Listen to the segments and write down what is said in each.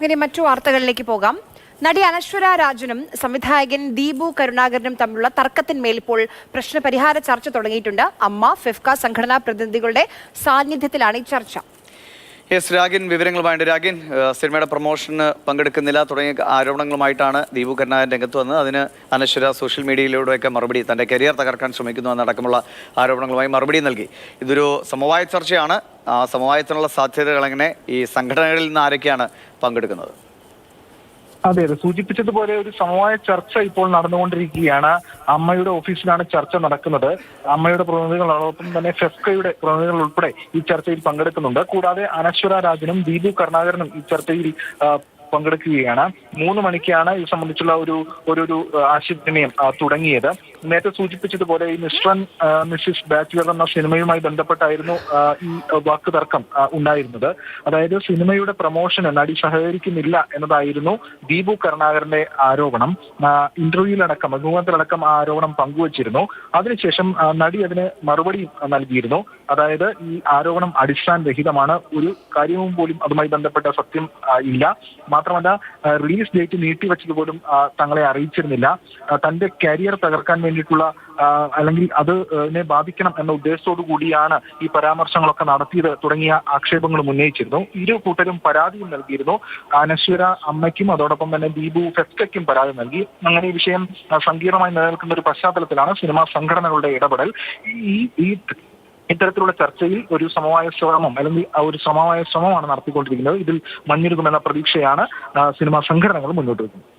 ഇനി മറ്റു വാർത്തകളിലേക്ക് പോകാം. നടി അനശ്വര രാജനും സംവിധായകൻ ദീപു കരുണാകരനും തമ്മിലുള്ള തർക്കത്തിന്മേൽ ഇപ്പോൾ പ്രശ്നപരിഹാര ചർച്ച തുടങ്ങിയിട്ടുണ്ട്. അമ്മ, ഫിഫ്ക സംഘടനാ പ്രതിനിധികളുടെ സാന്നിധ്യത്തിലാണ് ഈ ചർച്ച. യെസ്, രാഗിൻ വിവരങ്ങളുമായിട്ട്. രാഗിൻ, സിനിമയുടെ പ്രൊമോഷന് പങ്കെടുക്കുന്നില്ല തുടങ്ങിയ ആരോപണങ്ങളുമായിട്ടാണ് ദീപു കരുണാകരൻ രംഗത്ത് വന്നത്. അതിന് അനശ്വര സോഷ്യൽ മീഡിയയിലൂടെയൊക്കെ മറുപടി, തന്റെ കരിയർ തകർക്കാൻ ശ്രമിക്കുന്നു എന്നടക്കമുള്ള ആരോപണങ്ങളുമായി മറുപടി നൽകി. ഇതൊരു സമവായ ചർച്ചയാണ്. ആ സമവായത്തിനുള്ള സാധ്യതകൾ എങ്ങനെ? ഈ സംഘടനകളിൽ നിന്ന് ആരൊക്കെയാണ് പങ്കെടുക്കുന്നത്? അതെ, സൂചിപ്പിച്ചതുപോലെ ഒരു സമവായ ചർച്ച ഇപ്പോൾ നടന്നുകൊണ്ടിരിക്കുകയാണ്. അമ്മയുടെ ഓഫീസിലാണ് ചർച്ച നടക്കുന്നത്. അമ്മയുടെ പ്രതിനിധികളോടൊപ്പം തന്നെ ഫെഫ്കയുടെ പ്രതിനിധികൾ ഉൾപ്പെടെ ഈ ചർച്ചയിൽ പങ്കെടുക്കുന്നുണ്ട്. കൂടാതെ അനശ്വര രാജനും ദീപു കരുണാകരനും ഈ ചർച്ചയിൽ പങ്കെടുക്കുകയാണ്. 3 മണിക്കാണ് ഇത് സംബന്ധിച്ചുള്ള ഒരു ആശയവിനിമയം തുടങ്ങിയത്. നേരത്തെ സൂചിപ്പിച്ചതുപോലെ ഈ മിസ്റ്റർ ആൻഡ് മിസ്സിസ് ബാച്ചുലർ എന്ന സിനിമയുമായി ബന്ധപ്പെട്ടായിരുന്നു ഈ വാക്ക് തർക്കം ഉണ്ടായിരുന്നത്. അതായത് സിനിമയുടെ പ്രൊമോഷന് നടി സഹകരിക്കുന്നില്ല എന്നതായിരുന്നു ദീപു കരുണാകരന്റെ ആരോപണം. ഇന്റർവ്യൂവിലടക്കം, അഭിമുഖത്തിലടക്കം ആ ആരോപണം പങ്കുവച്ചിരുന്നു. അതിനുശേഷം നടി അതിന് മറുപടി നൽകിയിരുന്നു. അതായത് ഈ ആരോപണം അടിസ്ഥാനരഹിതമാണ്, ഒരു കാര്യവും പോലും അതുമായി ബന്ധപ്പെട്ട സത്യം ഇല്ല. മാത്രമല്ല, റിലീസ് ഡേറ്റ് നീട്ടിവെച്ചത് പോലും തങ്ങളെ അറിയിച്ചിരുന്നില്ല. തന്റെ കരിയർ തകർക്കാൻ വേണ്ടിയിട്ടുള്ള അല്ലെങ്കിൽ അതിനെ ബാധിക്കണം എന്ന ഉദ്ദേശത്തോടു കൂടിയാണ് ഈ പരാമർശങ്ങളൊക്കെ നടത്തിയത് തുടങ്ങിയ ആക്ഷേപങ്ങളും ഉന്നയിച്ചിരുന്നു. ഇരു കൂട്ടരും പരാതിയും നൽകിയിരുന്നു. അനശ്വര അമ്മയ്ക്കും അതോടൊപ്പം തന്നെ ദീപു ഫെഫ്കയ്ക്കും പരാതി നൽകി. അങ്ങനെ ഈ വിഷയം സങ്കീർണമായി നിലനിൽക്കുന്ന ഒരു പശ്ചാത്തലത്തിലാണ് സിനിമാ സംഘടനകളുടെ ഇടപെടൽ. ഈ ഇത്തരത്തിലുള്ള ചർച്ചയിൽ ഒരു സമവായ ശ്രമം അല്ലെങ്കിൽ ഒരു സമവായ ശ്രമമാണ് നടത്തിക്കൊണ്ടിരിക്കുന്നത്. ഇതിൽ മഞ്ഞിരുകുമെന്ന പ്രതീക്ഷയാണ് സിനിമാ സംഘടനകൾ മുന്നോട്ട് വെക്കുന്നത്.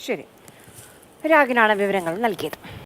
ശരി, രാഗിനാണ് വിവരങ്ങൾ നൽകിയത്.